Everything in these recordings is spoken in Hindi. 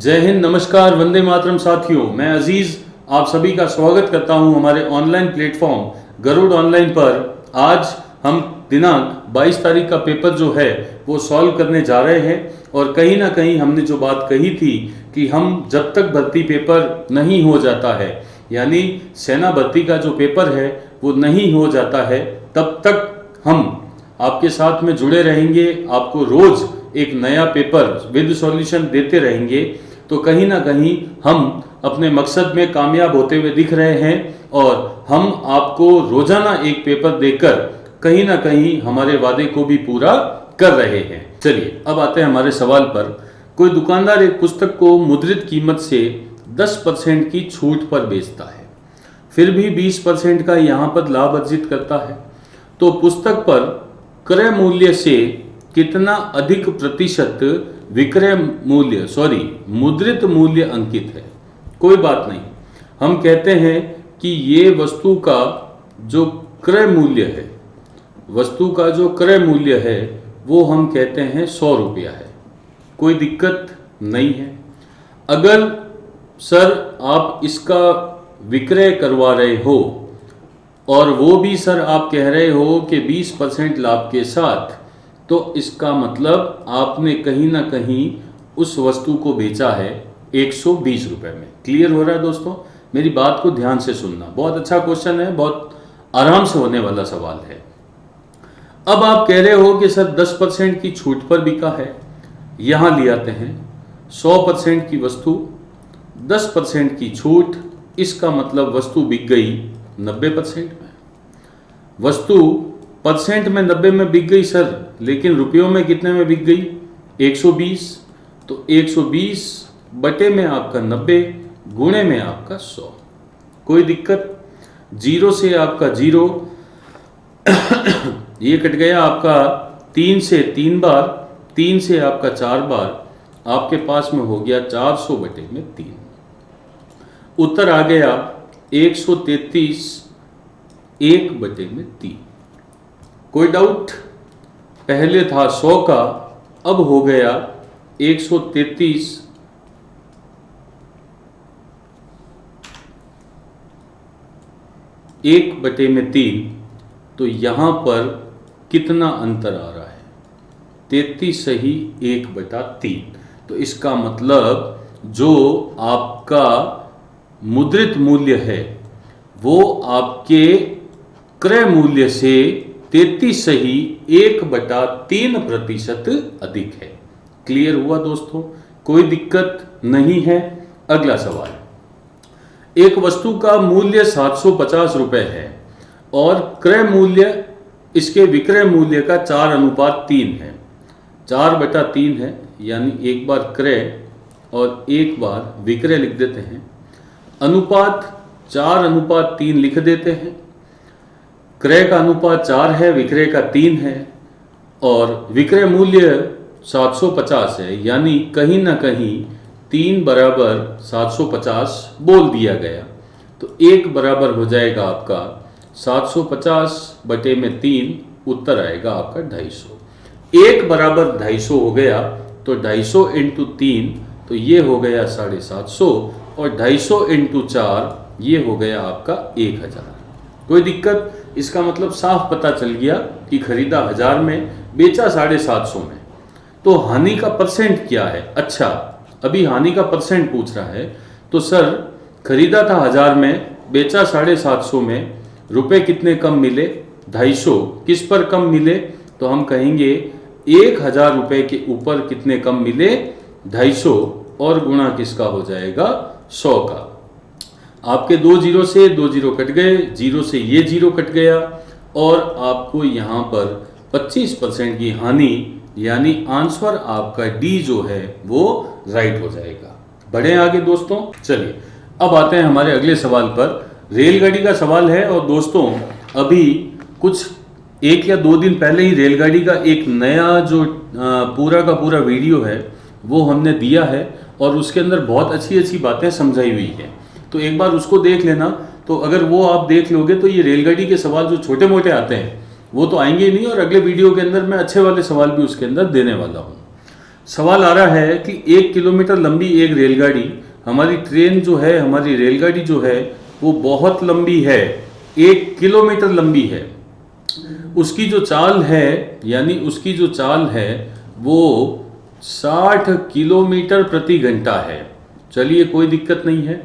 जय हिंद, नमस्कार, वंदे मातरम साथियों। मैं अजीज आप सभी का स्वागत करता हूं हमारे ऑनलाइन प्लेटफॉर्म गरुड़ ऑनलाइन पर। आज हम दिनांक 22 तारीख का पेपर जो है वो सॉल्व करने जा रहे हैं। और कहीं ना कहीं हमने जो बात कही थी कि हम जब तक भर्ती पेपर नहीं हो जाता है, यानी सेना भर्ती का जो पेपर है वो नहीं हो जाता है, तब तक हम आपके साथ में जुड़े रहेंगे। आपको रोज एक नया पेपर विद सॉल्यूशन देते रहेंगे। तो कहीं ना कहीं हम अपने मकसद में कामयाब होते हुए दिख रहे हैं और हम आपको रोजाना एक पेपर देकर कहीं ना कहीं हमारे वादे को भी पूरा कर रहे हैं। चलिए अब आते हैं हमारे सवाल पर। कोई दुकानदार एक पुस्तक को मुद्रित कीमत से 10% की छूट पर बेचता है, फिर भी 20% का यहाँ पर लाभ अर्जित करता है, तो पुस्तक पर क्रय मूल्य से कितना अधिक प्रतिशत विक्रय मूल्य मुद्रित मूल्य अंकित है। कोई बात नहीं, हम कहते हैं कि ये वस्तु का जो क्रय मूल्य है, वस्तु का जो क्रय मूल्य है वो हम कहते हैं 100 रुपया है। कोई दिक्कत नहीं है। अगर सर आप इसका विक्रय करवा रहे हो और वो भी सर आप कह रहे हो कि 20% लाभ के साथ, तो इसका मतलब आपने कहीं ना कहीं उस वस्तु को बेचा है 120 रुपये में। क्लियर हो रहा है दोस्तों? मेरी बात को ध्यान से सुनना। बहुत अच्छा क्वेश्चन है, बहुत आराम से होने वाला सवाल है। अब आप कह रहे हो कि सर 10% की छूट पर बिका है। यहाँ ले आते हैं 100% की वस्तु, 10% की छूट, इसका मतलब वस्तु बिक गई 90% में। वस्तु परसेंट में 90 में बिक गई सर, लेकिन रुपयों में कितने में बिक गई? 120। तो 120 बटे में आपका 90 गुणे में आपका 100। कोई दिक्कत? जीरो से आपका जीरो ये कट गया आपका 3 से 3 बार, 3 से आपका 4 बार, आपके पास में हो गया 400 बटे में 3। उत्तर आ गया 133 1 बटे में 3। कोई डाउट? पहले था 100 का, अब हो गया 133 1 बटे में 3। तो यहां पर कितना अंतर आ रहा है? 33 सही 1 बटा 3। तो इसका मतलब जो आपका मुद्रित मूल्य है वो आपके क्रय मूल्य से 33 सही 1 बटा 3% अधिक है। क्लियर हुआ दोस्तों? कोई दिक्कत नहीं है। अगला सवाल, एक वस्तु का मूल्य 750 रुपये है और क्रय मूल्य इसके विक्रय मूल्य का 4:3 है। 4/3 है, यानी एक बार क्रय और एक बार विक्रय लिख देते हैं। अनुपात 4:3 लिख देते हैं। क्रय का अनुपात 4 है, विक्रय का 3 है और विक्रय मूल्य 750 है, यानी कहीं ना कहीं 3 बराबर 750 बोल दिया गया। तो 1 बराबर हो जाएगा आपका 750 बटे में 3, उत्तर आएगा आपका 250। 1 बराबर 250 हो गया, तो 250 इंटू 3 तो ये हो गया 750 और 250 इंटू 4 ये हो गया आपका 1000। कोई दिक्कत? इसका मतलब साफ पता चल गया कि खरीदा 1000 में, बेचा 750 में। तो हानि का परसेंट क्या है? अच्छा, अभी हानि का परसेंट पूछ रहा है। तो सर खरीदा था 1000 में, बेचा 750 में, रुपए कितने कम मिले? 250। किस पर कम मिले? तो हम कहेंगे 1000 रुपए के ऊपर कितने कम मिले? 250, और गुणा किसका हो जाएगा? 100 का। आपके 2 जीरो से 2 जीरो कट गए, जीरो से ये जीरो कट गया और आपको यहाँ पर 25% की हानि, यानी आंसर आपका डी जो है वो राइट हो जाएगा। बढ़े आगे दोस्तों। चलिए अब आते हैं हमारे अगले सवाल पर। रेलगाड़ी का सवाल है और दोस्तों अभी कुछ 1 या 2 दिन पहले ही रेलगाड़ी का एक नया जो पूरा का पूरा वीडियो है वो हमने दिया है और उसके अंदर बहुत अच्छी अच्छी बातें समझाई हुई है। तो एक बार उसको देख लेना। तो अगर वो आप देख लोगे तो ये रेलगाड़ी के सवाल जो छोटे मोटे आते हैं वो तो आएंगे ही नहीं, और अगले वीडियो के अंदर मैं अच्छे वाले सवाल भी उसके अंदर देने वाला हूँ। सवाल आ रहा है कि 1 किलोमीटर लंबी एक रेलगाड़ी, हमारी ट्रेन जो है, हमारी रेलगाड़ी जो है वो बहुत लंबी है, 1 किलोमीटर लंबी है। उसकी जो चाल है, यानी उसकी जो चाल है वो 60 किलोमीटर प्रति घंटा है। चलिए कोई दिक्कत नहीं है।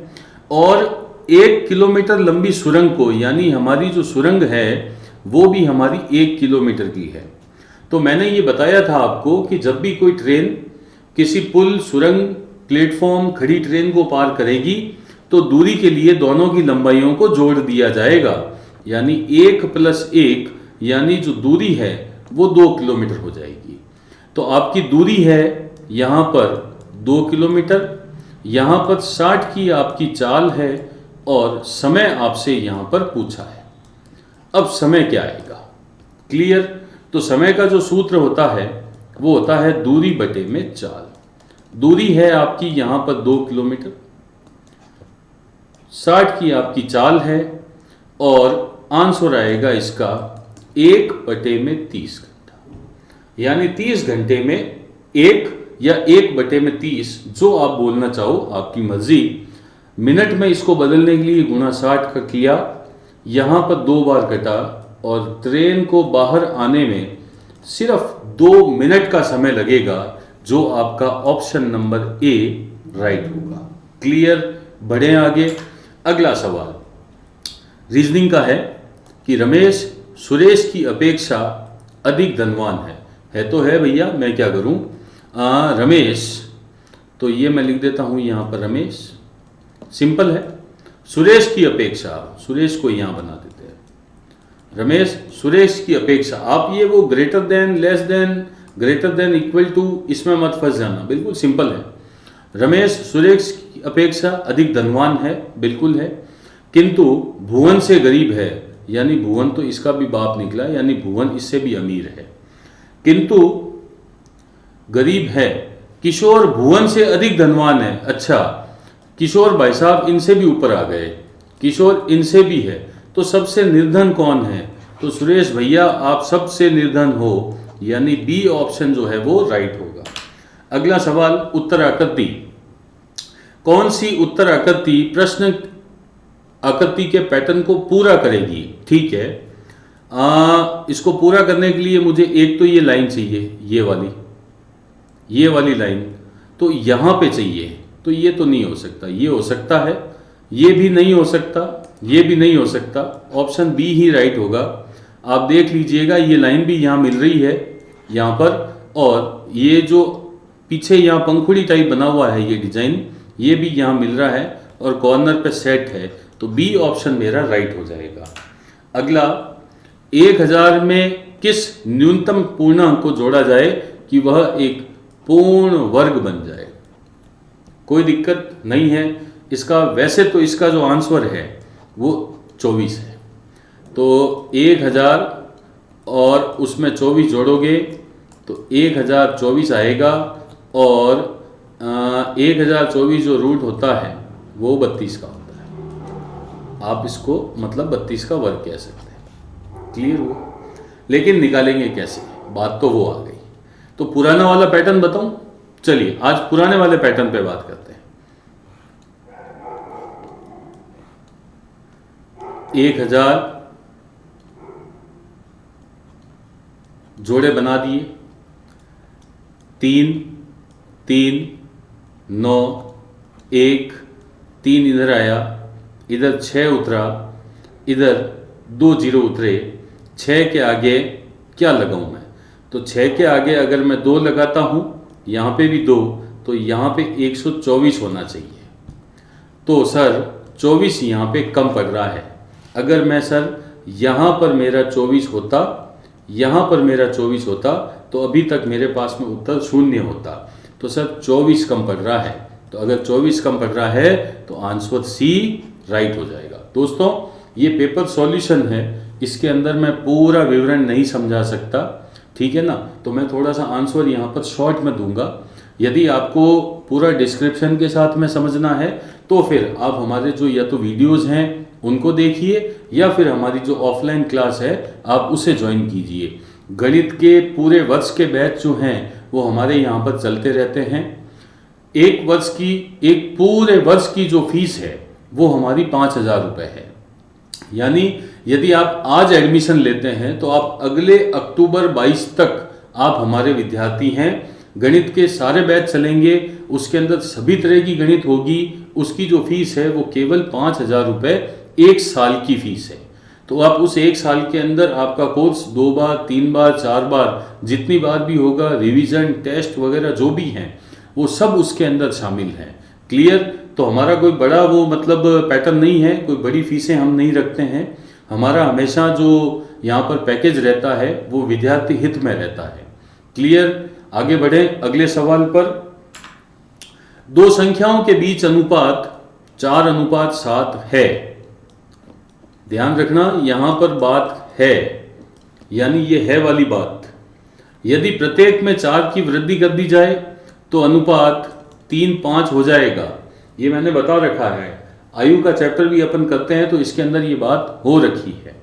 और 1 किलोमीटर लंबी सुरंग को, यानी हमारी जो सुरंग है वो भी हमारी 1 किलोमीटर की है। तो मैंने ये बताया था आपको कि जब भी कोई ट्रेन किसी पुल, सुरंग, प्लेटफॉर्म, खड़ी ट्रेन को पार करेगी तो दूरी के लिए दोनों की लंबाइयों को जोड़ दिया जाएगा, यानी 1 + 1, यानी जो दूरी है वो 2 किलोमीटर हो जाएगी। तो आपकी दूरी है यहाँ पर 2 किलोमीटर, यहाँ पर 60 की आपकी चाल है और समय आपसे यहाँ पर पूछा है। अब समय क्या आएगा? क्लियर? तो समय का जो सूत्र होता है वो होता है दूरी बटे में चाल। दूरी है आपकी यहाँ पर 2 किलोमीटर, 60 की आपकी चाल है और आंसर आएगा इसका 1/30 घंटा, यानी 30 घंटे में 1 या 1/30, जो आप बोलना चाहो, आपकी मर्जी। मिनट में इसको बदलने के लिए गुणा 60 का किया, यहाँ पर 2 बार कटा और ट्रेन को बाहर आने में सिर्फ 2 मिनट का समय लगेगा, जो आपका ऑप्शन नंबर ए राइट होगा। क्लियर? बढ़े आगे। अगला सवाल रीजनिंग का है कि रमेश सुरेश की अपेक्षा अधिक धनवान है तो है भैया, मैं क्या करूं? रमेश, तो ये मैं लिख देता हूं यहाँ पर रमेश, सिंपल है। सुरेश की अपेक्षा, सुरेश को यहाँ बना देते हैं। रमेश सुरेश की अपेक्षा, आप ये वो greater than, less than, greater than, equal to, इसमें मत फंस जाना, बिल्कुल सिंपल है। रमेश सुरेश की अपेक्षा अधिक धनवान है, बिल्कुल है, किंतु भुवन से गरीब है, यानी भुवन तो इसका भी बाप निकला, यानी भुवन इससे भी अमीर है, किंतु गरीब है। किशोर भुवन से अधिक धनवान है। अच्छा, किशोर भाई साहब इनसे भी ऊपर आ गए, किशोर इनसे भी है, तो सबसे निर्धन कौन है? तो सुरेश भैया आप सबसे निर्धन हो, यानी बी ऑप्शन जो है वो राइट होगा। अगला सवाल उत्तर आकृति, कौन सी उत्तर आकृति प्रश्न आकृति के पैटर्न को पूरा करेगी? ठीक है, इसको पूरा करने के लिए मुझे एक तो ये लाइन चाहिए, ये वाली लाइन तो यहाँ पे चाहिए, तो ये तो नहीं हो सकता, ये हो सकता है, ये भी नहीं हो सकता, ये भी नहीं हो सकता, ऑप्शन बी ही राइट होगा। आप देख लीजिएगा, ये लाइन भी यहाँ मिल रही है यहाँ पर, और ये जो पीछे यहाँ पंखुड़ी टाइप बना हुआ है ये डिजाइन, ये भी यहाँ मिल रहा है और कॉर्नर पे सेट है, तो बी ऑप्शन मेरा राइट हो जाएगा। अगला, 1000 में किस न्यूनतम पूर्णांक को जोड़ा जाए कि वह एक पूर्ण वर्ग बन जाए? कोई दिक्कत नहीं है इसका। वैसे तो इसका जो आंसर है वो 24 है, तो 1000 और उसमें 24 जोड़ोगे तो 1024 आएगा, और 1024 जो रूट होता है वो 32 का होता है। आप इसको मतलब 32 का वर्ग कह सकते हैं। क्लियर हुआ? लेकिन निकालेंगे कैसे? बात तो वो आ गई। तो पुराना वाला पैटर्न बताऊं? चलिए आज पुराने वाले पैटर्न पे बात करते हैं। 1000 जोड़े बना दिए, 3 3 9 1 3 इधर आया, इधर 6 उतरा, इधर 2 0 उतरे। 6 के आगे क्या लगाऊं मैं? तो 6 के आगे अगर मैं 2 लगाता हूं, यहाँ पे भी 2, तो यहाँ पे 124 होना चाहिए। तो सर 24 यहाँ पे कम पड़ रहा है। अगर मैं सर यहाँ पर मेरा 24 होता, यहाँ पर मेरा 24 होता, तो अभी तक मेरे पास में उत्तर 0 होता। तो सर 24 कम पड़ रहा है, तो अगर 24 कम पड़ रहा है तो आंसर सी राइट हो जाएगा। दोस्तों ये पेपर सॉल्यूशन है, इसके अंदर मैं पूरा विवरण नहीं समझा सकता, ठीक है ना, तो मैं थोड़ा सा आंसर यहाँ पर शॉर्ट में दूंगा। यदि आपको पूरा डिस्क्रिप्शन के साथ में समझना है तो फिर आप हमारे जो या तो वीडियोज़ हैं उनको देखिए, या फिर हमारी जो ऑफलाइन क्लास है आप उसे ज्वाइन कीजिए। गणित के पूरे वर्ष के बैच जो हैं वो हमारे यहाँ पर चलते रहते हैं। एक पूरे वर्ष की जो फीस है वो हमारी 5,000 रुपये है। यानी यदि आप आज एडमिशन लेते हैं तो आप अगले अक्टूबर 22 तक आप हमारे विद्यार्थी हैं। गणित के सारे बैच चलेंगे, उसके अंदर सभी तरह की गणित होगी। उसकी जो फीस है वो केवल 5,000 रुपये 1 साल की फीस है। तो आप उस 1 साल के अंदर आपका कोर्स 2 बार 3 बार 4 बार जितनी बार भी होगा, रिवीजन टेस्ट वगैरह जो भी हैं वो सब उसके अंदर शामिल हैं। क्लियर? तो हमारा कोई बड़ा वो मतलब पैटर्न नहीं है, कोई बड़ी फीसें हम नहीं रखते हैं। हमारा हमेशा जो यहाँ पर पैकेज रहता है वो विद्यार्थी हित में रहता है। क्लियर? आगे बढ़े अगले सवाल पर। दो संख्याओं के बीच अनुपात 4:7 है। ध्यान रखना यहां पर बात है, यानी ये है वाली बात। यदि प्रत्येक में 4 की वृद्धि कर दी जाए तो अनुपात 3:5 हो जाएगा। ये मैंने बता रखा है, आयु का चैप्टर भी अपन करते हैं तो इसके अंदर ये बात हो रखी है।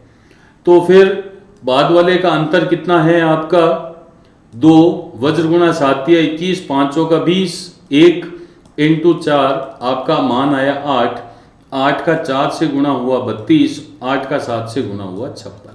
तो फिर बाद वाले का अंतर कितना है आपका? 2 वज्र गुणा 7 21, 5 का 20, 1 × 4 आपका मान आया 8, 8 का 4 से गुणा हुआ 32, 8 का 7 से गुणा हुआ 56।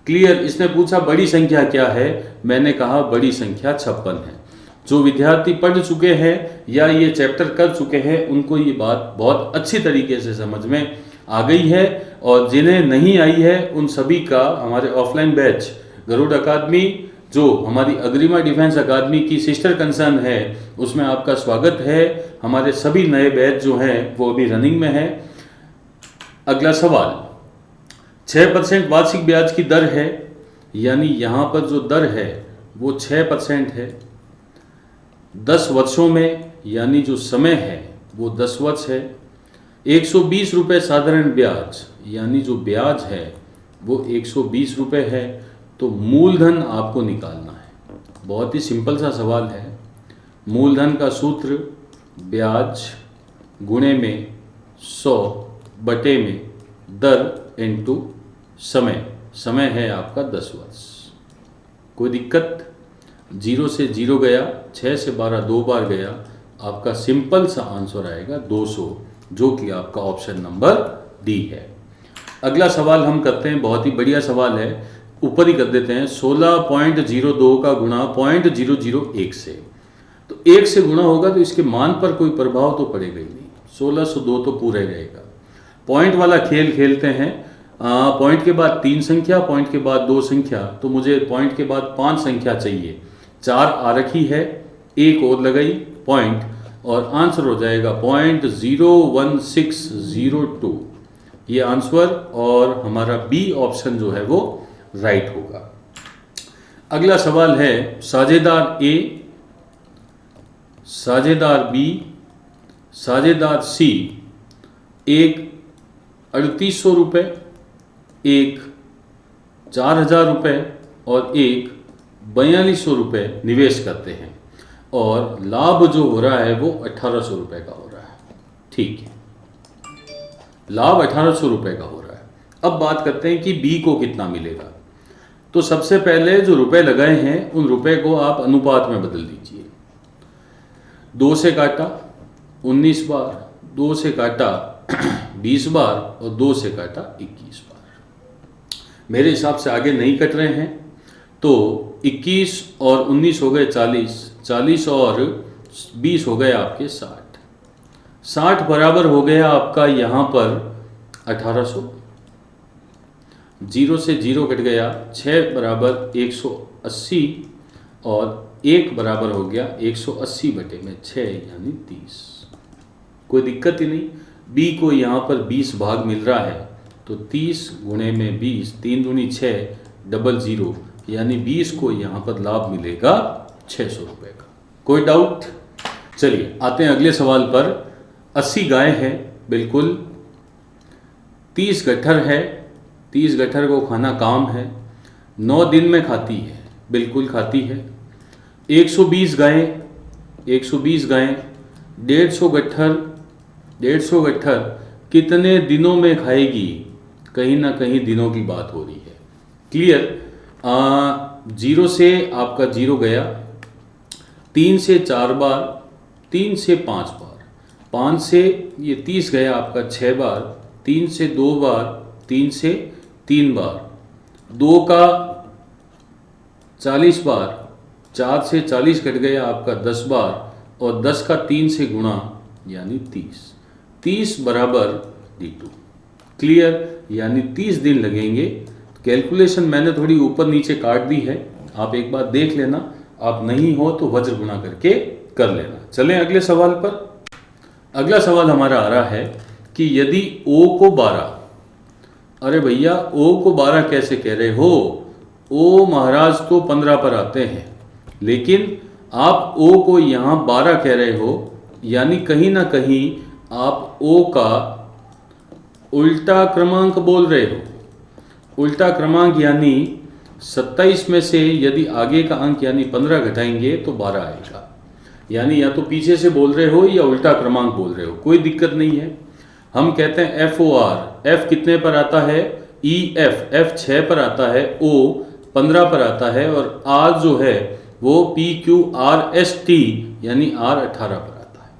क्लियर? इसने पूछा बड़ी संख्या क्या है, मैंने कहा बड़ी संख्या 56 है। जो विद्यार्थी पढ़ चुके हैं या ये चैप्टर कर चुके हैं उनको ये बात बहुत अच्छी तरीके से समझ में आ गई है, और जिन्हें नहीं आई है उन सभी का हमारे ऑफलाइन बैच गरुड़ अकादमी, जो हमारी अग्रिमा डिफेंस अकादमी की सिस्टर कंसर्न है, उसमें आपका स्वागत है। हमारे सभी नए बैच जो हैं वो अभी रनिंग में है। अगला सवाल, 6% वार्षिक ब्याज की दर है, यानी यहाँ पर जो दर है वो 6% है। 10 वर्षों में, यानी जो समय है वो 10 वर्ष है। 120 रुपये साधारण ब्याज, यानी जो ब्याज है वो 120 रुपये है। तो मूलधन आपको निकालना है। बहुत ही सिंपल सा सवाल है। मूलधन का सूत्र ब्याज गुणे में 100 बटे में दर इनटू समय। समय है आपका 10 वर्ष। कोई दिक्कत? 0 से 0 गया, 6 से 12 2 बार गया, आपका सिंपल सा आंसर आएगा 200, जो कि आपका ऑप्शन नंबर डी है। अगला सवाल हम करते हैं, बहुत ही बढ़िया सवाल है, ऊपर ही कर देते हैं। 16.02 का गुणा 0.001 से, तो 1 से गुणा होगा तो इसके मान पर कोई प्रभाव तो पड़ेगा ही नहीं। 1602 तो पूरा ही रहेगा। पॉइंट वाला खेल खेलते हैं। पॉइंट के बाद 3 संख्या, पॉइंट के बाद 2 संख्या, तो मुझे पॉइंट के बाद 5 संख्या चाहिए। 4 आ रखी है, 1 और लगाई पॉइंट, और आंसर हो जाएगा 0.01602। ये आंसर, और हमारा बी ऑप्शन जो है वो राइट होगा। अगला सवाल है, साझेदार ए, साझेदार बी, साझेदार सी, एक 3800 रुपये, एक 4000 रुपये और एक 4200 रुपये निवेश करते हैं, और लाभ जो हो रहा है वो 1800 रुपये का हो रहा है। ठीक है, लाभ 1800 रुपये का हो रहा है। अब बात करते हैं कि बी को कितना मिलेगा। तो सबसे पहले जो रुपए लगाए हैं उन रुपए को आप अनुपात में बदल दीजिए। 2 से काटा 19 बार, 2 से काटा 20 बार और 2 से काटा 21 बार। मेरे हिसाब से आगे नहीं कट रहे हैं, तो 21 और 19 हो गए 40, 40 और 20 हो गए आपके 60, 60 बराबर हो गया आपका यहाँ पर 1800। 0 से 0 कट गया, 6 बराबर 180 और 1 बराबर हो गया 180 बटे में 6 यानी 30। कोई दिक्कत ही नहीं। बी को यहाँ पर 20 भाग मिल रहा है, तो 30 गुणे में 20, 3 दूनी 6, डबल 0, यानी 20 को यहाँ पर लाभ मिलेगा 600 रुपये का। कोई डाउट? चलिए आते हैं अगले सवाल पर। 80 गाय है, बिल्कुल। 30 गट्ठर है, 30 गट्ठर को खाना काम है, 9 दिन में खाती है, बिल्कुल खाती है। 120 गायें, 120 गायें, 150 गट्ठर, 150 गट्ठर कितने दिनों में खाएगी? कहीं ना कहीं दिनों की बात हो रही है। क्लियर? 0 से आपका 0 गया, 3 से 4 बार, 3 से 5 बार, 5 से ये 30 गया आपका 6 बार, 3 से 2 बार, 3 से 3 बार, 2 का 40 बार, 4 से 40 कट गया आपका 10 बार, और 10 का 3 से गुणा यानी 30, 30 बराबर D2। क्लियर? यानी 30 दिन लगेंगे। कैलकुलेशन मैंने थोड़ी ऊपर नीचे काट दी है, आप एक बार देख लेना, आप नहीं हो तो वज्र गुणा करके कर लेना। चलें अगले सवाल पर। अगला सवाल हमारा आ रहा है कि यदि O को 12, अरे भैया O को 12 कैसे कह रहे हो? O महाराज तो 15 पर आते हैं, लेकिन आप O को यहाँ 12 कह रहे हो, यानी कहीं ना कहीं आप O का उल्टा क्रमांक बोल रहे हो। उल्टा क्रमांक यानी 27 में से यदि आगे का अंक यानी 15 घटाएंगे तो 12 आएगा। यानी या तो पीछे से बोल रहे हो या उल्टा क्रमांक बोल रहे हो, कोई दिक्कत नहीं है। हम कहते हैं FOR, F कितने पर आता है? EF, F 6 पर आता है, O 15 पर आता है, और R जो है वो PQRST यानी R 18 पर आता है।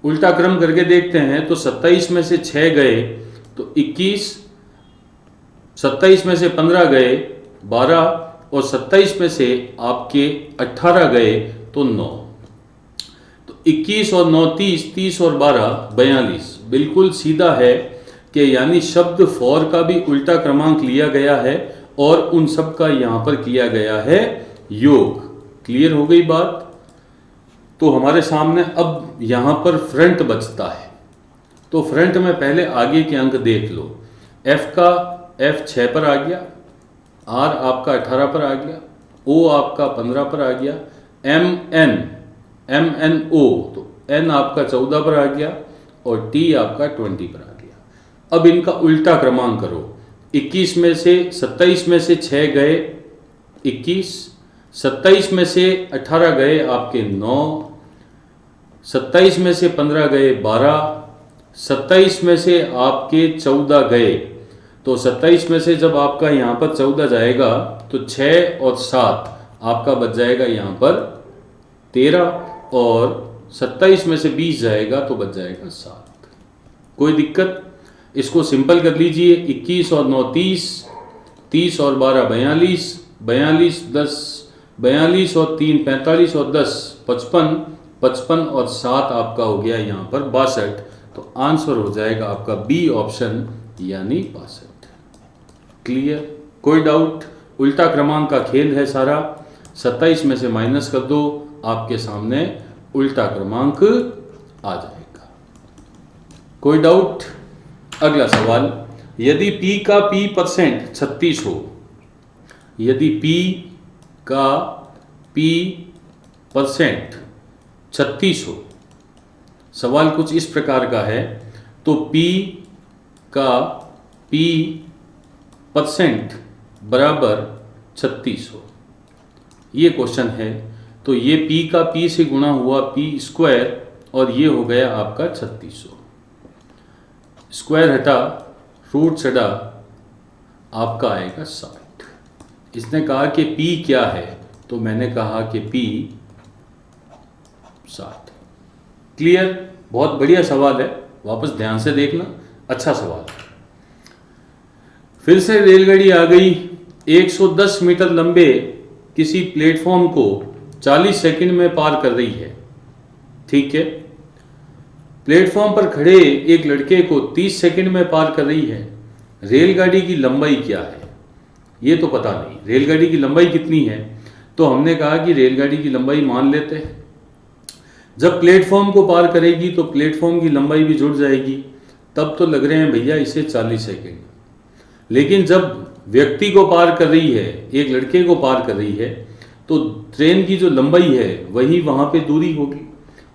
उल्टा क्रम करके देखते हैं तो 27 में से 6 गए तो 21, 27 में से 15 गए 12, और 27 में से आपके 18 गए तो 9। तो 21 और 9 30, 30 और 12 42। बिल्कुल सीधा है कि यानी शब्द फॉर का भी उल्टा क्रमांक लिया गया है और उन सब का यहाँ पर किया गया है योग। क्लियर हो गई बात? तो हमारे सामने अब यहाँ पर फ्रंट बचता है, तो फ्रंट में पहले आगे के अंक देख लो। F 6 पर आ गया, R आपका 18 पर आ गया, O आपका 15 पर आ गया, MNO तो N आपका 14 पर आ गया, और T आपका 20 पर आ गया। अब इनका उल्टा क्रमांक करो। 21 में से 27 में से 6 गए 21, 27 में से 18 गए आपके 9, 27 में से 15 गए 12, 27 में से आपके 14 गए। तो 27 में से जब आपका यहाँ पर 14 जाएगा तो 6 और 7 आपका बच जाएगा यहाँ पर 13, और 27 में से 20 जाएगा तो बच जाएगा 7। कोई दिक्कत? इसको सिंपल कर लीजिए। 21 और 9 30, 30 और 12 42, 42 10, 42 और 3 45, और 10 55, 55 और 7 आपका हो गया यहाँ पर 62। तो आंसर हो जाएगा आपका बी ऑप्शन यानी 62। क्लियर? कोई डाउट? उल्टा क्रमांक का खेल है सारा। 27 में से माइनस कर दो, आपके सामने उल्टा क्रमांक आ जाएगा। कोई डाउट? अगला सवाल, यदि P का P% 36 हो, यदि P का P% 36 हो, सवाल कुछ इस प्रकार का है, तो P का P% बराबर 36 हो, ये क्वेश्चन है। तो ये P का P से गुणा हुआ P² और ये हो गया आपका 3600। स्क्वायर हटा, रूट चढ़ा, आपका आएगा 60। इसने कहा कि P क्या है, तो मैंने कहा कि P 60। क्लियर? बहुत बढ़िया सवाल है, वापस ध्यान से देखना, अच्छा सवाल है। फिर से रेलगाड़ी आ गई, 110 मीटर लंबे किसी प्लेटफॉर्म को 40 सेकंड में पार कर रही है। ठीक है, प्लेटफॉर्म पर खड़े एक लड़के को 30 सेकंड में पार कर रही है। रेलगाड़ी की लंबाई क्या है, ये तो पता नहीं। रेलगाड़ी की लंबाई कितनी है, तो हमने कहा कि रेलगाड़ी की लंबाई मान लेते हैं। जब प्लेटफॉर्म को पार करेगी तो प्लेटफॉर्म की लंबाई भी जुड़ जाएगी, तब तो लग रहे हैं भैया इसे 40 सेकंड। लेकिन जब व्यक्ति को पार कर रही है, एक लड़के को पार कर रही है, तो ट्रेन की जो लंबाई है वही वहाँ पे दूरी होगी,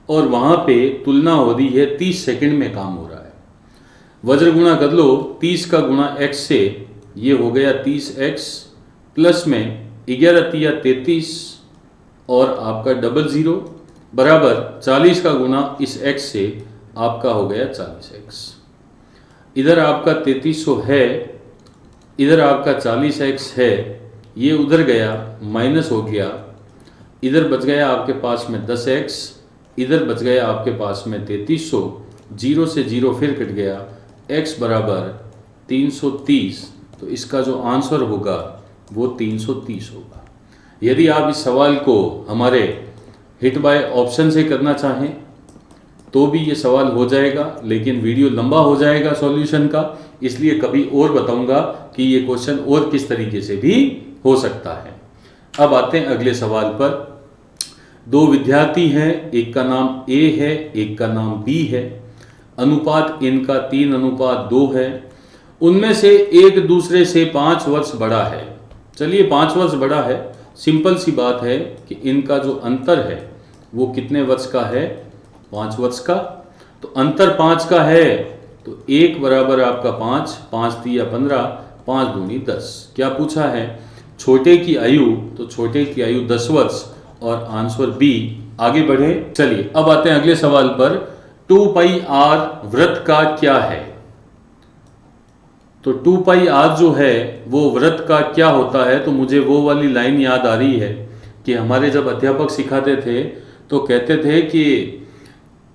और वहाँ पे तुलना हो रही है 30 सेकंड में काम हो रहा है। वज्र गुणा कर लो, 30 का गुणा x से, ये हो गया 30x, प्लस में 11 तिया 33 और आपका 00 बराबर 40 का गुणा इस x से आपका हो गया 40x। इधर आपका 3300 है, इधर आपका 40x है, ये उधर गया माइनस हो गया, इधर बच गया आपके पास में 10x, इधर बच गया आपके पास में 3300, 0 से 0 फिर कट गया, x बराबर 330। तो इसका जो आंसर होगा वो 330 होगा। यदि आप इस सवाल को हमारे हिट बाय ऑप्शन से करना चाहें तो भी ये सवाल हो जाएगा, लेकिन वीडियो लंबा हो जाएगा सॉल्यूशन का, इसलिए कभी और बताऊंगा कि ये क्वेश्चन और किस तरीके से भी हो सकता है। अब आते हैं अगले सवाल पर। दो विद्यार्थी हैं, एक का नाम A है, एक का नाम B है। अनुपात इनका 3:2 है। उनमें से एक दूसरे से 5 वर्ष बड़ा है। चलिए 5 वर्ष बड़ा है, सिंपल सी बात है कि इनका जो अंतर है वो कितने वर्ष का है, 5 वर्ष का। तो अंतर 5 का है तो 1 बराबर आपका 5, 5 दिया 15, 5 दूनी 10। क्या पूछा है, छोटे की आयु, तो छोटे की आयु 10 वर्ष और आंसर बी। आगे बढ़े, चलिए अब आते हैं अगले सवाल पर। 2πr वृत्त का क्या है। तो 2πr जो है वो वृत्त का क्या होता है, तो मुझे वो वाली लाइन याद आ रही है कि हमारे जब अध्यापक सिखाते थे तो कहते थे कि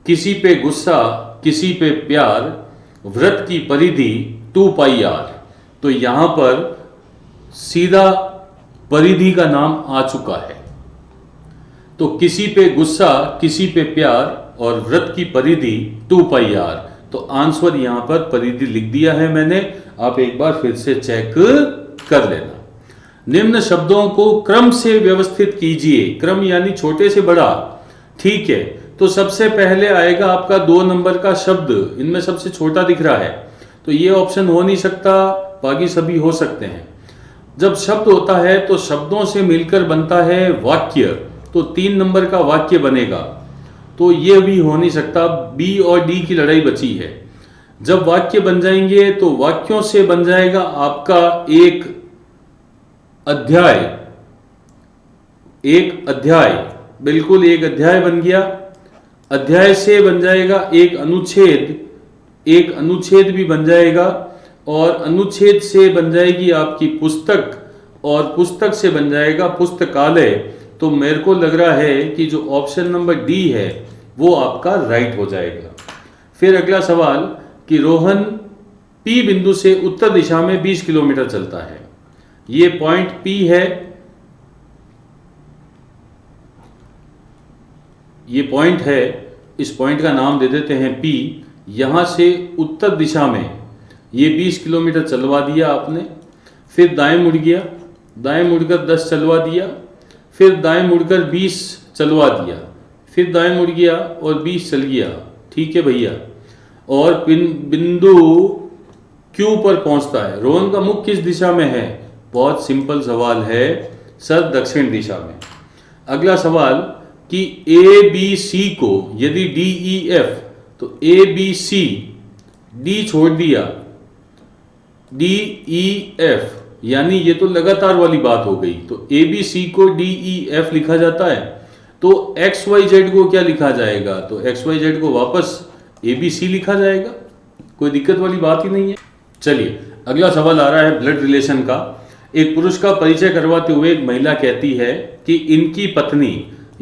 किसी पे गुस्सा किसी पे प्यार, वृत्त की परिधि 2πr। तो यहां पर सीधा परिधि का नाम आ चुका है। तो किसी पे गुस्सा किसी पे प्यार और वृत्त की परिधि 2πr। तो आंसर यहां पर परिधि लिख दिया है मैंने, आप एक बार फिर से चेक कर लेना। निम्न शब्दों को क्रम से व्यवस्थित कीजिए। क्रम यानी छोटे से बड़ा, ठीक है। तो सबसे पहले आएगा आपका 2 नंबर का शब्द, इनमें सबसे छोटा दिख रहा है तो ये ऑप्शन हो नहीं सकता, बाकी सभी हो सकते हैं। जब शब्द होता है तो शब्दों से मिलकर बनता है वाक्य, तो 3 नंबर का वाक्य बनेगा, तो ये भी हो नहीं सकता। बी और डी की लड़ाई बची है। जब वाक्य बन जाएंगे तो वाक्यों से बन जाएगा आपका एक अध्याय, बिल्कुल एक अध्याय बन गया। अध्याय से बन जाएगा एक अनुच्छेद भी बन जाएगा, और अनुच्छेद से बन जाएगी आपकी पुस्तक, और पुस्तक से बन जाएगा पुस्तकालय। तो मेरे को लग रहा है कि जो ऑप्शन नंबर डी है वो आपका राइट हो जाएगा। फिर अगला सवाल कि रोहन पी बिंदु से उत्तर दिशा में 20 किलोमीटर चलता है। ये पॉइंट पी है, ये पॉइंट है, इस पॉइंट का नाम दे देते हैं पी। यहां से उत्तर दिशा में ये 20 किलोमीटर चलवा दिया आपने, फिर दाएं मुड़ गया, दाएं मुड़कर 10 चलवा दिया, फिर दाएं मुड़कर 20 चलवा दिया, फिर दाएं मुड़ गया और 20 चल गया, ठीक है भैया। और बिंदु क्यू पर पहुंचता है। रोहन का मुख किस दिशा में है, बहुत सिंपल सवाल है सर, दक्षिण दिशा में। अगला सवाल कि ए बी सी को यदि डी ई एफ, तो ए बी सी, डी छोड़ दिया, डी ई एफ, यानी ये तो लगातार वाली बात हो गई। तो ए बी सी को डी ई एफ लिखा जाता है, तो एक्स वाई जेड को क्या लिखा जाएगा, तो एक्स वाई जेड को वापस ए बी सी लिखा जाएगा, कोई दिक्कत वाली बात ही नहीं है। चलिए अगला सवाल आ रहा है ब्लड रिलेशन का। एक पुरुष का परिचय करवाते हुए एक महिला कहती है कि इनकी पत्नी,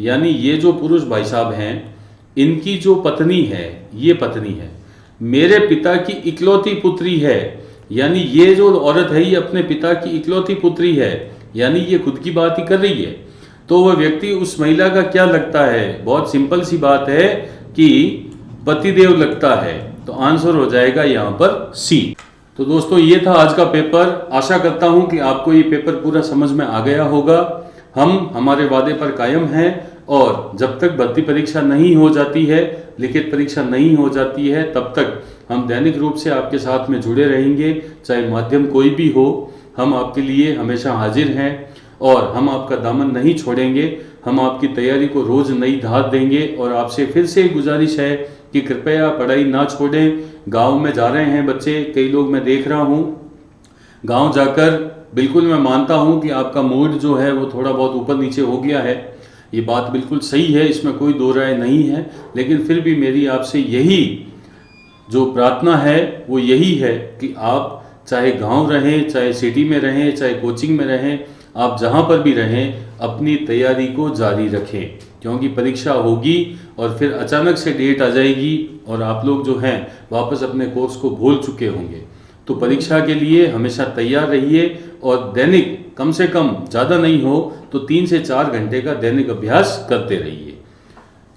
यानी ये जो पुरुष भाई साहब हैं, इनकी जो पत्नी है, ये पत्नी है, मेरे पिता की इकलौती पुत्री है। यानी ये जो औरत है ये अपने पिता की इकलौती पुत्री है, यानी ये खुद की बात ही कर रही है। तो वह व्यक्ति उस महिला का क्या लगता है, बहुत सिंपल सी बात है कि पतिदेव लगता है। तो आंसर हो जाएगा यहां पर सी। तो दोस्तों ये था आज का पेपर। आशा करता हूं कि आपको ये पेपर पूरा समझ में आ गया होगा। हम हमारे वादे पर कायम हैं, और जब तक भर्ती परीक्षा नहीं हो जाती है, लिखित परीक्षा नहीं हो जाती है, तब तक हम दैनिक रूप से आपके साथ में जुड़े रहेंगे। चाहे माध्यम कोई भी हो, हम आपके लिए हमेशा हाजिर हैं और हम आपका दामन नहीं छोड़ेंगे। हम आपकी तैयारी को रोज नई धार देंगे, और आपसे फिर से गुजारिश है कि कृपया पढ़ाई ना छोड़ें। गांव में जा रहे हैं बच्चे, कई लोग मैं देख रहा हूं, गांव जाकर बिल्कुल मैं मानता हूं कि आपका मूड जो है वो थोड़ा बहुत ऊपर नीचे हो गया है, ये बात बिल्कुल सही है, इसमें कोई दो राय नहीं है। लेकिन फिर भी मेरी आपसे यही जो प्रार्थना है वो यही है कि आप चाहे गांव रहें, चाहे सिटी में रहें, चाहे कोचिंग में रहें, आप जहाँ पर भी रहें अपनी तैयारी को जारी रखें, क्योंकि परीक्षा होगी और फिर अचानक से डेट आ जाएगी और आप लोग जो हैं वापस अपने कोर्स को भूल चुके होंगे। तो परीक्षा के लिए हमेशा तैयार रहिए और दैनिक कम से कम, ज़्यादा नहीं हो तो 3 से 4 घंटे का दैनिक अभ्यास करते रहिए।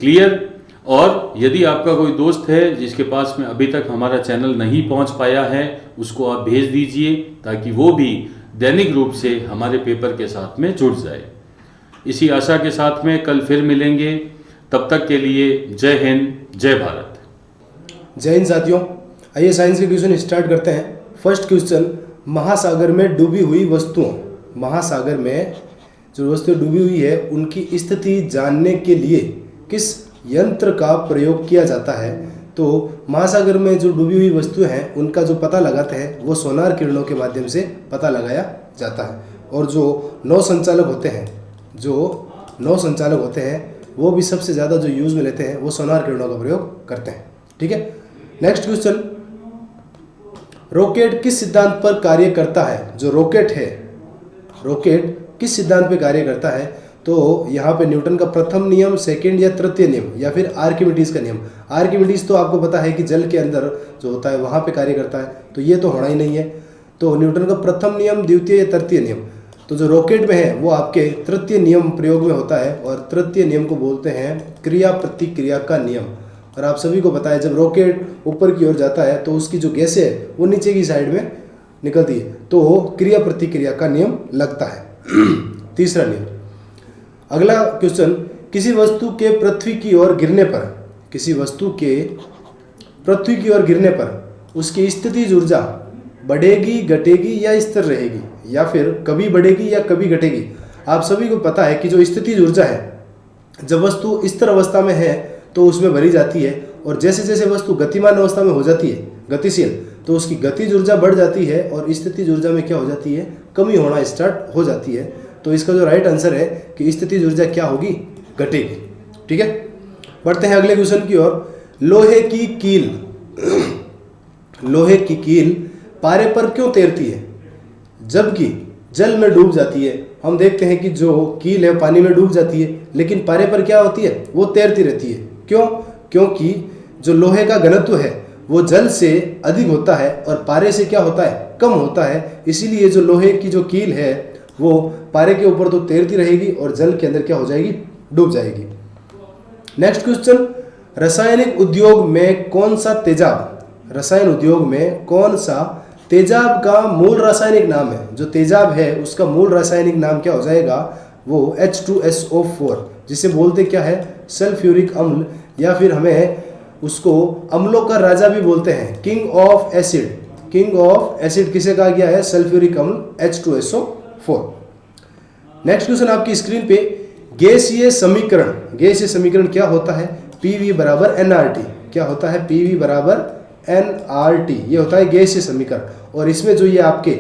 क्लियर? और यदि आपका कोई दोस्त है जिसके पास में अभी तक हमारा चैनल नहीं पहुंच पाया है, उसको आप भेज दीजिए ताकि वो भी दैनिक रूप से हमारे पेपर के साथ में जुड़ जाए। इसी आशा के साथ में कल फिर मिलेंगे। तब तक के लिए जय हिंद, जय भारत। जय हिंद साथियों, आइए साइंस के क्वेश्चन स्टार्ट करते हैं। फर्स्ट क्वेश्चन, महासागर में डूबी हुई वस्तुओं, महासागर में जो वस्तुएं डूबी हुई है उनकी स्थिति जानने के लिए किस यंत्र का प्रयोग किया जाता है? तो महासागर में जो डूबी हुई वस्तुएं हैं उनका जो पता लगाते हैं वो सोनार किरणों के माध्यम से पता लगाया जाता है। और जो नौ संचालक होते हैं वो भी सबसे ज़्यादा जो यूज़ में लेते हैं वो सोनार किरणों का प्रयोग करते हैं। ठीक है। नेक्स्ट क्वेश्चन, रॉकेट किस सिद्धांत पर कार्य करता है? जो रॉकेट है, रॉकेट किस सिद्धांत पर कार्य करता है? तो यहाँ पे न्यूटन का प्रथम नियम, सेकंड या तृतीय नियम, या फिर आर्किमिडीज का नियम। आर्किमिडीज तो आपको पता है कि जल के अंदर जो होता है वहाँ पे कार्य करता है, तो ये तो होना ही नहीं है। तो न्यूटन का प्रथम नियम, द्वितीय या तृतीय नियम। तो जो रॉकेट में है वो आपके तृतीय नियम प्रयोग में होता है और तृतीय नियम को बोलते हैं क्रिया प्रतिक्रिया का नियम। और आप सभी को पता है जब रॉकेट ऊपर की ओर जाता है तो उसकी जो गैसें है वो नीचे की साइड में निकलती है, तो क्रिया प्रतिक्रिया का नियम लगता है। तीसरा नियम। अगला क्वेश्चन, किसी वस्तु के पृथ्वी की ओर गिरने पर, किसी वस्तु के पृथ्वी की ओर गिरने पर उसकी स्थितिज ऊर्जा बढ़ेगी, घटेगी या स्थिर रहेगी, या फिर कभी बढ़ेगी या कभी घटेगी? आप सभी को पता है कि जो स्थितिज ऊर्जा है, जब वस्तु स्थिर अवस्था में है तो उसमें भरी जाती है, और जैसे जैसे वस्तु गतिमान अवस्था में हो जाती है, गतिशील, तो उसकी गतिज ऊर्जा बढ़ जाती है और स्थितिज ऊर्जा में क्या हो जाती है? कमी होना स्टार्ट हो जाती है। तो इसका जो राइट आंसर है कि स्थितिज ऊर्जा क्या होगी? घटेगी। ठीक है। बढ़ते हैं अगले क्वेश्चन की ओर। लोहे की कील, लोहे की कील पारे पर क्यों तैरती है जबकि जल में डूब जाती है? हम देखते हैं कि जो कील है पानी में डूब जाती है, लेकिन पारे पर क्या होती है? वो तैरती रहती है। क्यों? क्योंकि जो लोहे का घनत्व है वो जल से अधिक होता है और पारे से क्या होता है? कम होता है। इसीलिए जो लोहे की जो कील है वो पारे के ऊपर तो तैरती रहेगी और जल के अंदर क्या हो जाएगी? डूब जाएगी। नेक्स्ट क्वेश्चन, रासायनिक उद्योग में कौन सा तेजाब, रसायन उद्योग में कौन सा तेजाब का मूल रासायनिक नाम है? जो तेजाब है उसका मूल रासायनिक नाम क्या हो जाएगा? वो H2SO4, जिसे बोलते क्या है? सल्फ्यूरिक अम्ल, या फिर हमें उसको अम्लों का राजा भी बोलते हैं, king of acid. King of acid किसे कहा गया है? सल्फ्यूरिक अम्ल H2SO4। नेक्स्ट क्वेश्चन आपकी स्क्रीन पे, गैसीय समीकरण, गैसीय समीकरण क्या होता है? PV बराबर nRT। क्या होता है? PV बराबर nRT, ये होता है गैसीय समीकरण। और इसमें जो ये आपके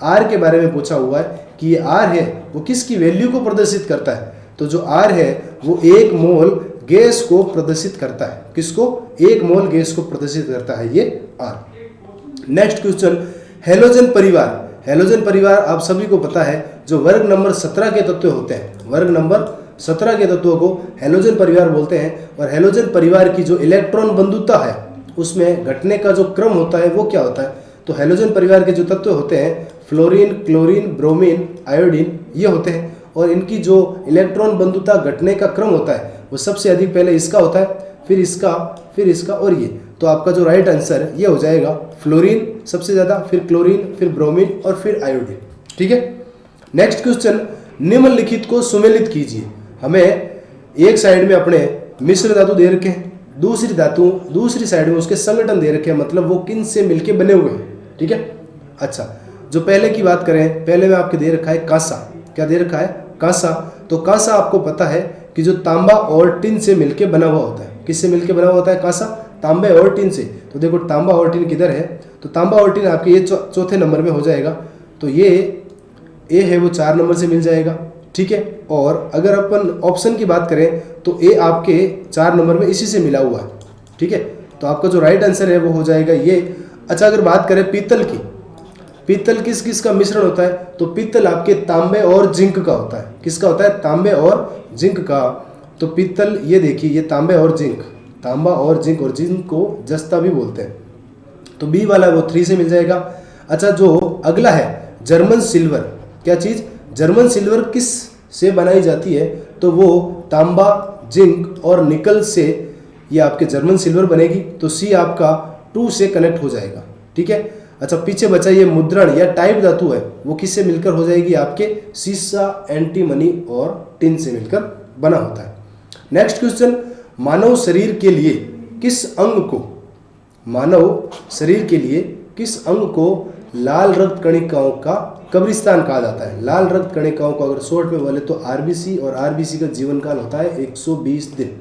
R के बारे में पूछा हुआ है कि ये R है वो किसकी वैल्यू को प्रदर्शित करता है? तो जो R है वो 1 मोल गैस को प्रदर्शित करता है। किसको? 1 मोल गैस को प्रदर्शित करता है ये R। नेक्स्ट क्वेश्चन, हेलोजन परिवार। हेलोजन परिवार आप सभी को पता है जो वर्ग नंबर 17 के तत्व होते हैं, वर्ग नंबर 17 के तत्वों को हेलोजन परिवार बोलते हैं। और हेलोजन परिवार की जो इलेक्ट्रॉन बंधुता है उसमें घटने का जो क्रम होता है वो क्या होता है? तो हेलोजन परिवार के जो तत्व होते हैं फ्लोरीन, क्लोरीन, ब्रोमीन, आयोडीन, ये होते हैं। और इनकी जो इलेक्ट्रॉन बंधुता घटने का क्रम होता है वो सबसे अधिक पहले इसका होता है, फिर इसका, फिर इसका और ये। तो आपका जो राइट आंसर ये हो जाएगा फ्लोरीन सबसे ज़्यादा, फिर क्लोरीन, फिर ब्रोमीन और फिर आयोडीन। ठीक है। नेक्स्ट क्वेश्चन, निम्नलिखित को सुमेलित कीजिए। हमें एक साइड में अपने मिश्र धातु दे रखे हैं, दूसरी साइड में उसके संगठन दे रखे हैं, मतलब वो किन से मिलके बने हुए हैं। ठीक है। अच्छा, जो पहले की बात करें, पहले में आपके दे रखा है कांसा। क्या दे रखा है? कांसा। तो कांसा आपको पता है कि जो तांबा और टिन से मिलके बना हुआ होता है। किससे मिलके बना हुआ होता है कांसा? तांबे और टिन से। तो देखो तांबा और टिन किधर है? तो तांबा और टिन आपके ये चौथे नंबर में हो जाएगा। तो ये ए है वो 4 नंबर से मिल जाएगा। ठीक है। और अगर अपन ऑप्शन की बात करें तो ए आपके 4 नंबर में इसी से मिला हुआ है। ठीक है। तो आपका जो राइट आंसर है वो हो जाएगा ये। अच्छा, अगर बात करें पीतल की, पीतल किस किस का मिश्रण होता है? तो पीतल आपके तांबे और जिंक का होता है। किसका होता है? तांबे और जिंक का। तो पीतल, ये देखिए, ये तांबे और जिंक, तांबा और जिंक को जस्ता भी बोलते हैं। तो बी वाला वो 3 से मिल जाएगा। अच्छा, जो अगला है जर्मन सिल्वर, क्या चीज? जर्मन सिल्वर किस से बनाई जाती है? तो वो तांबा, जिंक और निकल से ये आपके जर्मन सिल्वर बनेगी। तो सी आपका 2 से कनेक्ट हो जाएगा। ठीक है। अच्छा, पीछे बचा ये मुद्रण या टाइप धातु है, वो किससे मिलकर हो जाएगी? आपके सीसा, एंटीमनी और टिन से मिलकर बना होता है। नेक्स्ट क्वेश्चन, मानव शरीर के लिए किस अंग को, मानव शरीर के लिए किस अंग को लाल रक्त कणिकाओं का कब्रिस्तान कहा जाता है? लाल रक्त कणिकाओं को अगर शॉर्ट में बोले तो आरबीसी, और आरबीसी का जीवन काल होता है 120 दिन,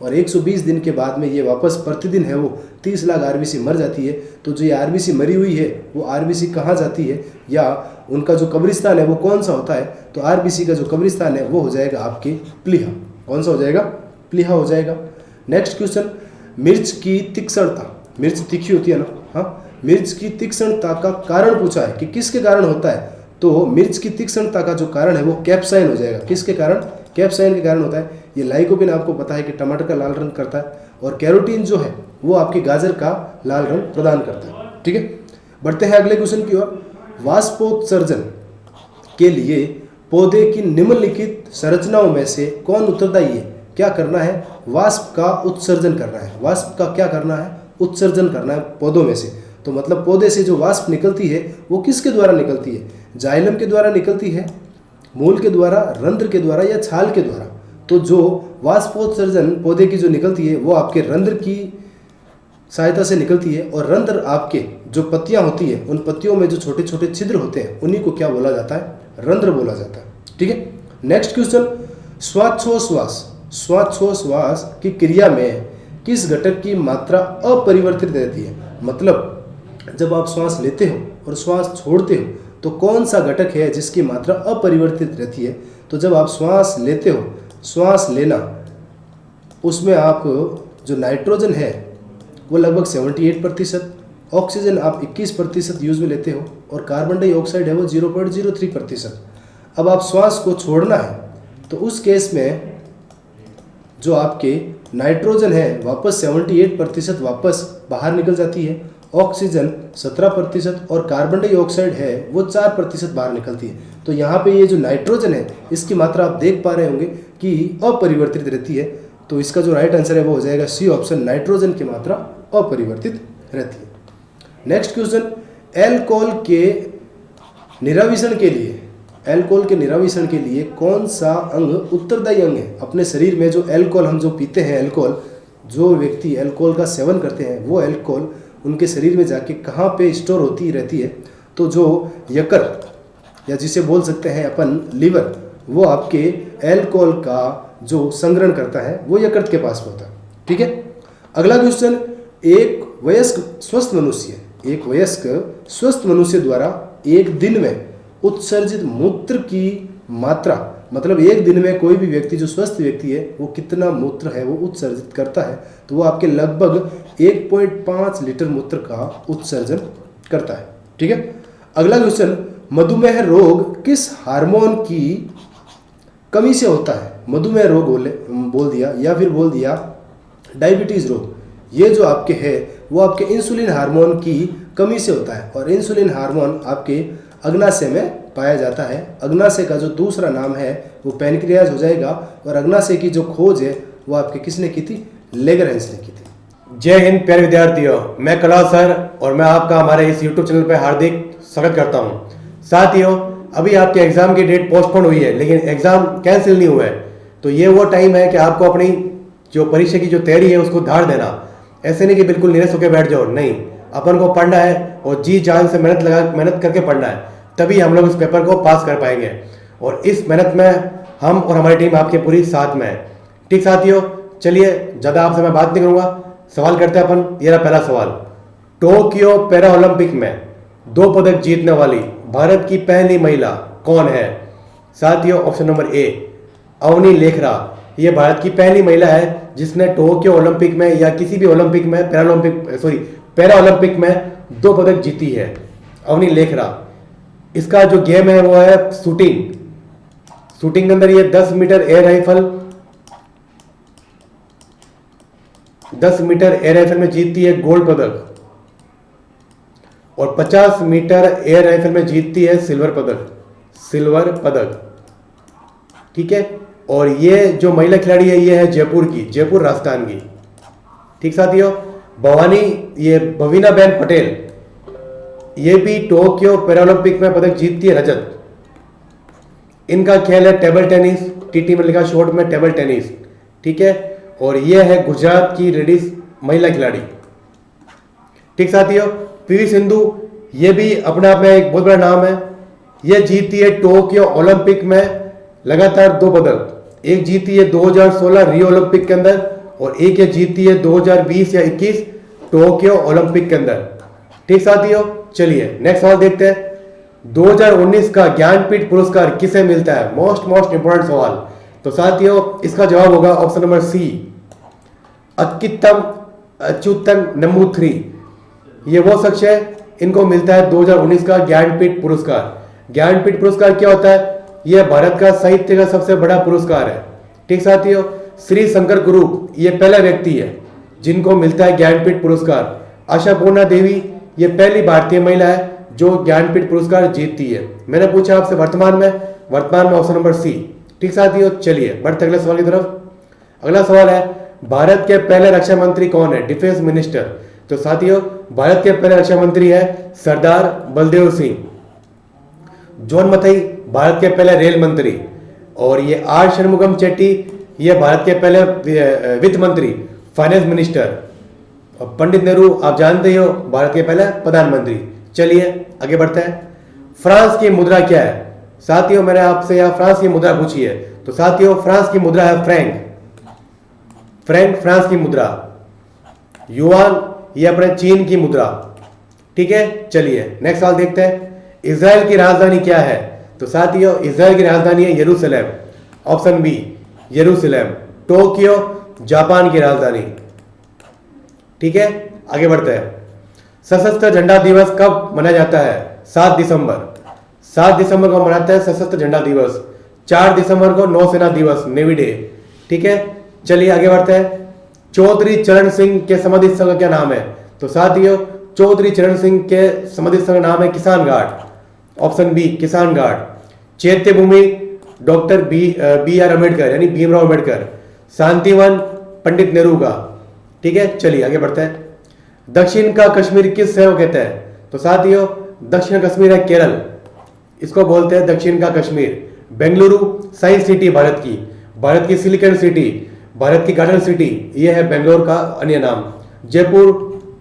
और 120 दिन के बाद में ये वापस प्रतिदिन है वो 30 लाख आरबीसी मर जाती है। तो जो ये आरबीसी मरी हुई है वो आरबीसी कहाँ जाती है, या उनका जो कब्रिस्तान है वो कौन सा होता है? तो आरबीसी का जो कब्रिस्तान है वो हो जाएगा आपके प्लीहा। कौन सा हो जाएगा? प्लीहा हो जाएगा। नेक्स्ट क्वेश्चन, मिर्च की तीक्ष्णता, मिर्च तीखी होती है ना, हाँ, मिर्च की तीक्ष्णता का कारण पूछा है कि किसके कारण होता है? तो मिर्च की तीक्ष्णता का जो कारण है वो कैप्साइन हो जाएगा। किसके कारण? कैप्साइन के कारण होता है। ये लाइकोपिन आपको पता है कि टमाटर का लाल रंग करता है, और कैरोटीन जो है वो आपके गाजर का लाल रंग प्रदान करता है। ठीक है, बढ़ते हैं अगले क्वेश्चन की ओर। वाष्पोत्सर्जन के लिए पौधे की निम्नलिखित संरचनाओं में से कौन उत्तरदायी है? क्या करना है? वाष्प का उत्सर्जन करना है। वाष्प का क्या करना है? उत्सर्जन करना है पौधों में से। तो मतलब पौधे से जो वाष्प निकलती है वो किसके द्वारा निकलती है? जाइलम के द्वारा निकलती है, मूल के द्वारा, रंध्र के द्वारा या छाल के द्वारा? तो जो वाष्पोत्सर्जन पौधे की जो निकलती है वो आपके रंध्र की सहायता से निकलती है, और रंध्र आपके जो पत्तियां होती है उन पत्तियों में जो छोटे छोटे छिद्र होते हैं उन्हीं को क्या बोला जाता है? रंध्र बोला जाता है। ठीक है। नेक्स्ट क्वेश्चन, श्वासोश्वास, श्वासोश्वास की क्रिया में किस घटक की मात्रा अपरिवर्तित रहती है? मतलब जब आप श्वास लेते हो और श्वास छोड़ते हो तो कौन सा घटक है जिसकी मात्रा अपरिवर्तित रहती है? तो जब आप श्वास लेते हो, श्वास लेना, उसमें आप जो नाइट्रोजन है वो लगभग 78%, ऑक्सीजन आप 21% यूज में लेते हो, और कार्बन डाइऑक्साइड है वो 0.03%। अब आप श्वास को छोड़ना है तो उस केस में जो आपके नाइट्रोजन है वापस 78% वापस बाहर निकल जाती है, ऑक्सीजन 17% और कार्बन डाइऑक्साइड है वो 4% बाहर निकलती है। तो यहाँ पे ये जो नाइट्रोजन है इसकी मात्रा आप देख पा रहे होंगे कि अपरिवर्तित रहती है। तो इसका जो राइट आंसर है वो हो जाएगा सी ऑप्शन, नाइट्रोजन की मात्रा अपरिवर्तित रहती है। नेक्स्ट क्वेश्चन, एल्कोहल के निराविषण के लिए, एल्कोहल के निराविषण के लिए कौन सा अंग उत्तरदायी अंग है? अपने शरीर में जो एल्कोहल हम जो पीते हैं, एल्कोहल, जो व्यक्ति एल्कोहल का सेवन करते हैं वो एल्कोहल उनके शरीर में जाके कहाँ पे स्टोर होती रहती है? तो जो यकृत, या जिसे बोल सकते हैं अपन लीवर, वो आपके एल्कोहल का जो संग्रहण करता है वो यकृत के पास होता है। ठीक है। अगला क्वेश्चन, एक वयस्क स्वस्थ मनुष्य द्वारा एक दिन में उत्सर्जित मूत्र की मात्रा, मतलब एक दिन में कोई भी व्यक्ति जो स्वस्थ व्यक्ति है वो कितना मूत्र है वो उत्सर्जित करता है? तो वो आपके लगभग 1.5 लीटर मूत्र का उत्सर्जन करता है। ठीक है। अगला क्वेश्चन, मधुमेह रोग किस हार्मोन की कमी से होता है? मधुमेह रोग बोल दिया, या फिर बोल दिया डायबिटीज रोग। ये जो आपके है वो आपके इंसुलिन हार्मोन की कमी से होता है, और इंसुलिन हार्मोन आपके अग्नाशय में पाया जाता है। अग्नाशय का जो दूसरा नाम है वो पैनक्रियाज हो जाएगा, और अग्नाशय की जो खोज है वो आपके किसने की थी? लेगरहंस ने की थी। जय हिंद प्यारे विद्यार्थियों, मैं कलाल सर और मैं आपका हमारे इस YouTube चैनल पर हार्दिक स्वागत करता हूं। साथियों, अभी आपके एग्जाम की डेट पोस्टपोन हुई है लेकिन एग्जाम कैंसिल नहीं हुआ है, तो ये वो टाइम है कि आपको अपनी जो परीक्षा की जो तैयारी है उसको धार देना। ऐसे नहीं कि बिल्कुल निराश होकर बैठ जाओ, नहीं, अपन को पढ़ना है और जी जान से मेहनत करके पढ़ना है, तभी हम लोग इस पेपर को पास कर पाएंगे। और इस मेहनत में हम और हमारी टीम आपके पूरी साथ में है। ठीक साथियों, चलिए ज़्यादा आपसे मैं बात नहीं करूँगा, सवाल करते हैं अपन। ये रहा पहला सवाल, टोक्यो पैरा ओलंपिक में 2 पदक जीतने वाली भारत की पहली महिला कौन है? साथियों, option number A Avani Lekhara. ये भारत की पहली महिला है जिसने टोक्यो ओलंपिक में या किसी भी ओलंपिक में पैरा ओलंपिक में 2 पदक जीती है, अवनी लेखरा। इसका जो गेम है वो है शूटिंग। शूटिंग के अंदर ये 10 metre air rifle, 10 metre air rifle में जीतती है गोल्ड पदक, और 50 मीटर एयर राइफल में जीतती है सिल्वर पदक, सिल्वर पदक। ठीक है, और ये जो महिला खिलाड़ी है ये है जयपुर की, जयपुर राजस्थान की। ठीक साथियों, भवानी, ये भवीना बेन पटेल, ये भी टोक्यो पैरालंपिक में पदक जीतती है, रजत। इनका खेल है टेबल टेनिस, टीटी में लिखा शॉर्ट में टेबल टेनिस। ठीक है, और ये है गुजरात की लेडीज महिला खिलाड़ी। ठीक साथियों, पीवी सिंधु, ये भी अपने आप में एक बहुत बड़ा नाम है। ये जीती है टोक्यो ओलंपिक में लगातार 2 पदक। एक जीती है 2016 रियो ओलंपिक के अंदर, और एक ये जीती है 2020 या 21 टोक्यो ओलंपिक के अंदर। ठीक साथियों, चलिए नेक्स्ट सवाल देखते हैं। 2019 का ज्ञानपीठ पुरस्कार किसे मिलता है? मोस्ट इंपोर्टेंट सवाल। तो साथियों, इसका जवाब होगा ऑप्शन नंबर सी, अक्कित्तम अच्युतन नंबूथरी। ये वो शख्स है, इनको मिलता है 2019 का ज्ञानपीठ पुरस्कार। ज्ञानपीठ पुरस्कार क्या होता है? यह भारत का साहित्य का सबसे बड़ा पुरस्कार है। ठीक साथियों, श्री शंकर गुरु ये पहला व्यक्ति है जिनको मिलता है ज्ञानपीठ पुरस्कार। आशापूर्णा देवी ये पहली भारतीय महिला है जो ज्ञानपीठ पुरस्कार जीतती है। मैंने पूछा आपसे वर्तमान में ऑप्शन नंबर सी। ठीक साथियों, चलिए बढ़ते अगले सवाल की तरफ। अगला सवाल है, भारत के पहले रक्षा मंत्री कौन है? Defence minister. तो साथियों, भारत के पहले रक्षा मंत्री है सरदार बलदेव सिंह। जॉन मथई भारत के पहले रेल मंत्री, और ये आर षणमुगम चेट्टी ये भारत के पहले वित्त मंत्री, फाइनेंस मिनिस्टर। और पंडित नेहरू आप जानते ही हो, भारत के पहले प्रधानमंत्री। चलिए आगे बढ़ते हैं। फ्रांस की मुद्रा क्या है? साथियों, मैंने आपसे यहाँ फ्रांस की मुद्रा पूछी है। तो साथियों, फ्रांस की मुद्रा है फ्रैंक। फ्रैंक फ्रांस की मुद्रा। युआन ये अपने चीन की मुद्रा। ठीक है, चलिए नेक्स्ट सवाल देखते हैं। इजराइल की राजधानी क्या है? तो साथियों, इजराइल की राजधानी है यरूशलेम। ऑप्शन बी यरूशलेम। टोक्यो जापान की राजधानी। ठीक है, आगे बढ़ते हैं। सशस्त्र झंडा दिवस कब मनाया जाता है? 7 दिसंबर। 7 दिसंबर को मनाता है सशस्त्र झंडा दिवस। 4 दिसंबर को नौसेना दिवस, नेवी डे। ठीक है, चलिए आगे बढ़ते हैं। चौधरी चरण सिंह के समाधि स्थल का क्या नाम है? तो साथियों, चौधरी चरण सिंह के समाधि स्थल का नाम है किसान घाट। ऑप्शन बी किसान घाट। चैत्य भूमि डॉक्टर बी आर अम्बेडकर यानी भीमराव अम्बेडकर। शांतिवन पंडित नेहरू का। ठीक है, चलिए आगे बढ़ते हैं। दक्षिण का कश्मीर किस शहर को कहते हैं? तो साथियों, दक्षिण कश्मीर है केरल, इसको बोलते हैं दक्षिण का कश्मीर। बेंगलुरु साइंस सिटी भारत की सिलिकॉन सिटी, भारत की गार्डन सिटी, यह है बेंगलोर का अन्य नाम। जयपुर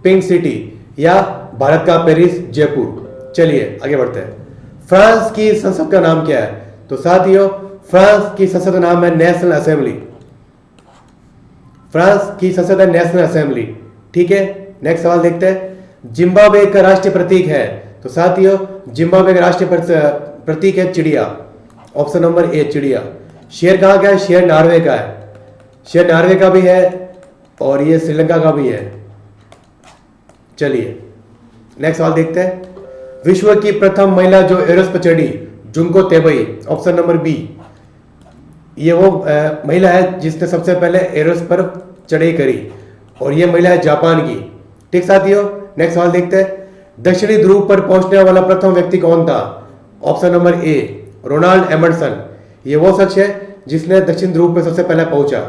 पिंक सिटी या भारत का पेरिस जयपुर। चलिए आगे बढ़ते हैं। फ्रांस की संसद का नाम क्या है? तो साथियों, फ्रांस की संसद का नाम है नेशनल असेंबली। फ्रांस की संसद है नेशनल असेंबली। ठीक है, नेक्स्ट सवाल देखते हैं। जिम्बाब्वे का राष्ट्रीय प्रतीक है? तो साथियों, जिम्बाब्वे का राष्ट्रीय प्रतीक है चिड़िया। ऑप्शन नंबर ए चिड़िया। शेर कहाँ का है? शेर नॉर्वे का है। शेर नॉर्वे का भी है और ये श्रीलंका का भी है। चलिए नेक्स्ट सवाल देखते हैं। विश्व की प्रथम महिला जो एवरेस्ट पर चढ़ी, Junko Tabei. Option number B, ये वो महिला है जिसने सबसे पहले एवरेस्ट पर चढ़ाई करी, और ये महिला है जापान की। ठीक साथियों, नेक्स्ट सवाल देखते हैं। दक्षिणी ध्रुव पर पहुंचने वाला प्रथम व्यक्ति कौन था? Option number A Ronald Amundsen. ये वो शख्स है जिसने दक्षिण ध्रुव पर सबसे पहले पहुंचा।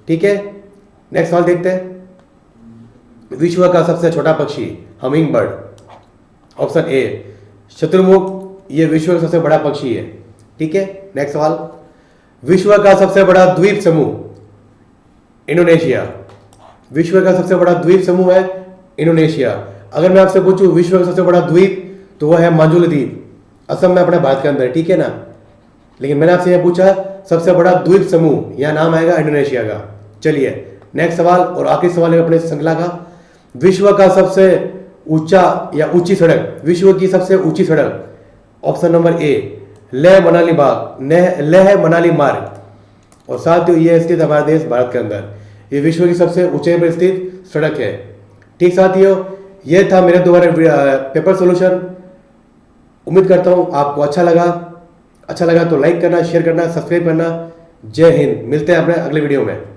ठीक है, नेक्स्ट सवाल देखते हैं। विश्व का सबसे छोटा पक्षी हमिंग बर्ड। ऑप्शन ए शत्रुमुख, ये विश्व का सबसे बड़ा पक्षी है। ठीक है, नेक्स्ट सवाल। विश्व का सबसे बड़ा द्वीप समूह इंडोनेशिया। विश्व का सबसे बड़ा द्वीप समूह है इंडोनेशिया। अगर मैं आपसे पूछूं विश्व का सबसे बड़ा द्वीप, तो वह है माजुली द्वीप, असम में अपने भारत के अंदर। ठीक है ना, लेकिन मैंने आपसे यह पूछा सबसे बड़ा द्वीप समूह, यह नाम आएगा इंडोनेशिया का। चलिए नेक्स्ट सवाल और आखिरी सवाल है अपने श्रृंखला का। विश्व का सबसे ऊंचा या ऊंची सड़क, विश्व की सबसे ऊंची सड़क। ऑप्शन नंबर ए लेह मनाली मार्ग। और साथियों, ये स्थित हमारे देश भारत के अंदर, ये विश्व की सबसे ऊंचाई पर स्थित सड़क है। ठीक साथियों, ये था मेरे द्वारा पेपर सोल्यूशन। उम्मीद करता हूँ आपको अच्छा लगा तो लाइक करना, शेयर करना, सब्सक्राइब करना। जय हिंद। मिलते हैं अपने अगले वीडियो में।